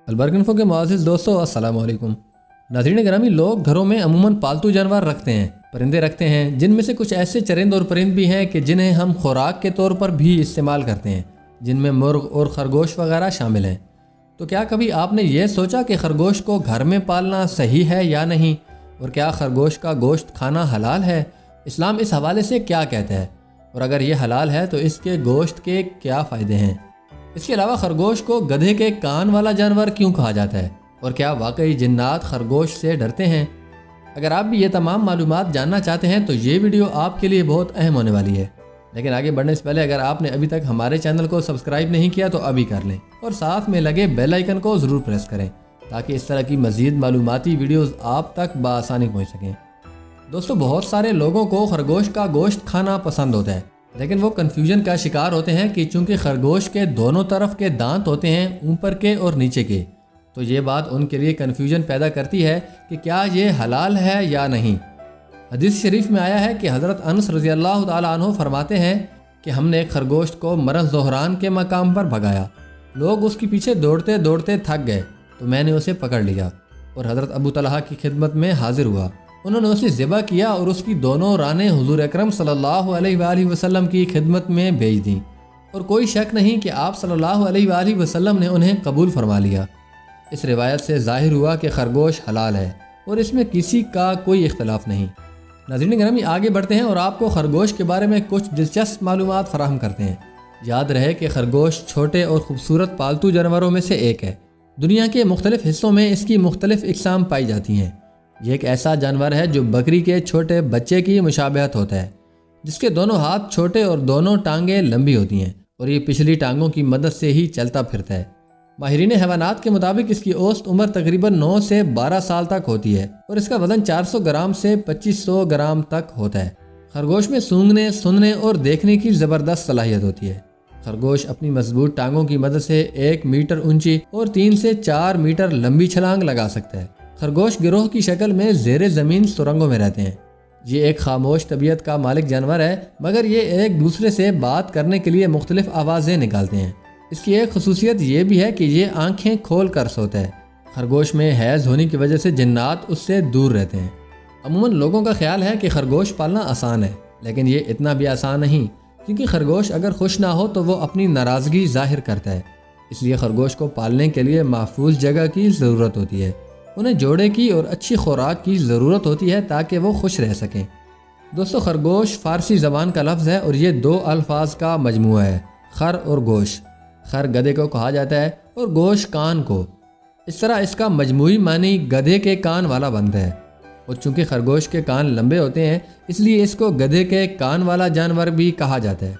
البرق info کے معزز دوستو السلام علیکم۔ ناظرین گرامی، لوگ گھروں میں عموماً پالتو جانور رکھتے ہیں، پرندے رکھتے ہیں، جن میں سے کچھ ایسے چرند اور پرند بھی ہیں کہ جنہیں ہم خوراک کے طور پر بھی استعمال کرتے ہیں، جن میں مرغ اور خرگوش وغیرہ شامل ہیں۔ تو کیا کبھی آپ نے یہ سوچا کہ خرگوش کو گھر میں پالنا صحیح ہے یا نہیں؟ اور کیا خرگوش کا گوشت کھانا حلال ہے؟ اسلام اس حوالے سے کیا کہتا ہے؟ اور اگر یہ حلال ہے تو اس کے گوشت کے کیا فائدے ہیں؟ اس کے علاوہ خرگوش کو گدھے کے کان والا جانور کیوں کہا جاتا ہے؟ اور کیا واقعی جنات خرگوش سے ڈرتے ہیں؟ اگر آپ بھی یہ تمام معلومات جاننا چاہتے ہیں تو یہ ویڈیو آپ کے لیے بہت اہم ہونے والی ہے۔ لیکن آگے بڑھنے سے پہلے اگر آپ نے ابھی تک ہمارے چینل کو سبسکرائب نہیں کیا تو ابھی کر لیں، اور ساتھ میں لگے بیل آئیکن کو ضرور پریس کریں تاکہ اس طرح کی مزید معلوماتی ویڈیوز آپ تک بآسانی پہنچ سکیں۔ دوستو، بہت سارے لوگوں کو خرگوش کا گوشت کھانا پسند ہوتا ہے، لیکن وہ کنفیوژن کا شکار ہوتے ہیں کہ چونکہ خرگوش کے دونوں طرف کے دانت ہوتے ہیں، اوپر کے اور نیچے کے، تو یہ بات ان کے لیے کنفیوژن پیدا کرتی ہے کہ کیا یہ حلال ہے یا نہیں۔ حدیث شریف میں آیا ہے کہ حضرت انس رضی اللہ تعالیٰ عنہ فرماتے ہیں کہ ہم نے ایک خرگوش کو مرض ظہران کے مقام پر بھگایا، لوگ اس کے پیچھے دوڑتے دوڑتے تھک گئے تو میں نے اسے پکڑ لیا اور حضرت ابو طلحہ کی خدمت میں حاضر ہوا۔ انہوں نے اسے ذبح کیا اور اس کی دونوں رانیں حضور اکرم صلی اللہ علیہ وآلہ وسلم کی خدمت میں بھیج دیں، اور کوئی شک نہیں کہ آپ صلی اللہ علیہ وآلہ وسلم نے انہیں قبول فرما لیا۔ اس روایت سے ظاہر ہوا کہ خرگوش حلال ہے اور اس میں کسی کا کوئی اختلاف نہیں۔ ناظرین گرامی، آگے بڑھتے ہیں اور آپ کو خرگوش کے بارے میں کچھ دلچسپ معلومات فراہم کرتے ہیں۔ یاد رہے کہ خرگوش چھوٹے اور خوبصورت پالتو جانوروں میں سے ایک ہے۔ دنیا کے مختلف حصوں میں اس کی مختلف اقسام پائی جاتی ہیں۔ یہ ایک ایسا جانور ہے جو بکری کے چھوٹے بچے کی مشابہت ہوتا ہے، جس کے دونوں ہاتھ چھوٹے اور دونوں ٹانگیں لمبی ہوتی ہیں، اور یہ پچھلی ٹانگوں کی مدد سے ہی چلتا پھرتا ہے۔ ماہرین حیوانات کے مطابق اس کی اوسط عمر تقریباً 9 سے 12 سال تک ہوتی ہے، اور اس کا وزن 400 گرام سے 2500 گرام تک ہوتا ہے۔ خرگوش میں سونگھنے، سننے اور دیکھنے کی زبردست صلاحیت ہوتی ہے۔ خرگوش اپنی مضبوط ٹانگوں کی مدد سے 1 میٹر اونچی اور 3 سے 4 میٹر لمبی چھلانگ لگا سکتا ہے۔ خرگوش گروہ کی شکل میں زیر زمین سرنگوں میں رہتے ہیں۔ یہ ایک خاموش طبیعت کا مالک جانور ہے، مگر یہ ایک دوسرے سے بات کرنے کے لیے مختلف آوازیں نکالتے ہیں۔ اس کی ایک خصوصیت یہ بھی ہے کہ یہ آنکھیں کھول کر سوتا ہے۔ خرگوش میں حیض ہونے کی وجہ سے جنات اس سے دور رہتے ہیں۔ عموماً لوگوں کا خیال ہے کہ خرگوش پالنا آسان ہے، لیکن یہ اتنا بھی آسان نہیں، کیونکہ خرگوش اگر خوش نہ ہو تو وہ اپنی ناراضگی ظاہر کرتا ہے۔ اس لیے خرگوش کو پالنے کے لیے محفوظ جگہ کی ضرورت ہوتی ہے، انہیں جوڑے کی اور اچھی خوراک کی ضرورت ہوتی ہے تاکہ وہ خوش رہ سکیں۔ دوستو، خرگوش فارسی زبان کا لفظ ہے اور یہ 2 الفاظ کا مجموعہ ہے، خر اور گوش۔ خر گدھے کو کہا جاتا ہے اور گوش کان کو۔ اس طرح اس کا مجموعی معنی گدھے کے کان والا بنتا ہے، اور چونکہ خرگوش کے کان لمبے ہوتے ہیں اس لیے اس کو گدھے کے کان والا جانور بھی کہا جاتا ہے۔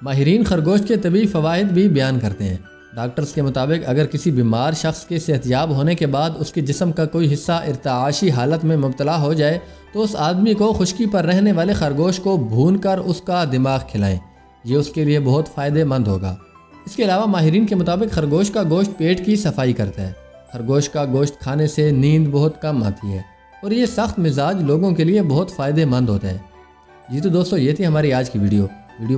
ماہرین خرگوش کے طبی فوائد بھی بیان کرتے ہیں۔ ڈاکٹرز کے مطابق اگر کسی بیمار شخص کے صحتیاب ہونے کے بعد اس کے جسم کا کوئی حصہ ارتعاشی حالت میں مبتلا ہو جائے تو اس آدمی کو خشکی پر رہنے والے خرگوش کو بھون کر اس کا دماغ کھلائیں، یہ اس کے لیے بہت فائدہ مند ہوگا۔ اس کے علاوہ ماہرین کے مطابق خرگوش کا گوشت پیٹ کی صفائی کرتا ہے۔ خرگوش کا گوشت کھانے سے نیند بہت کم آتی ہے، اور یہ سخت مزاج لوگوں کے لیے بہت فائدہ مند ہوتا ہے۔ جی تو دوستو، یہ تھی ہماری آج کی ویڈیو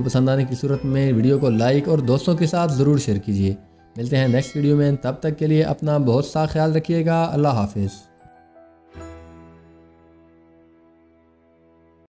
پسند آنے کی صورت میں ویڈیو کو لائک اور دوستوں کے ساتھ ضرور شیئر کیجیے۔ ملتے ہیں نیکسٹ ویڈیو میں، تب تک کے لیے اپنا بہت سا خیال رکھیے گا۔ اللہ حافظ۔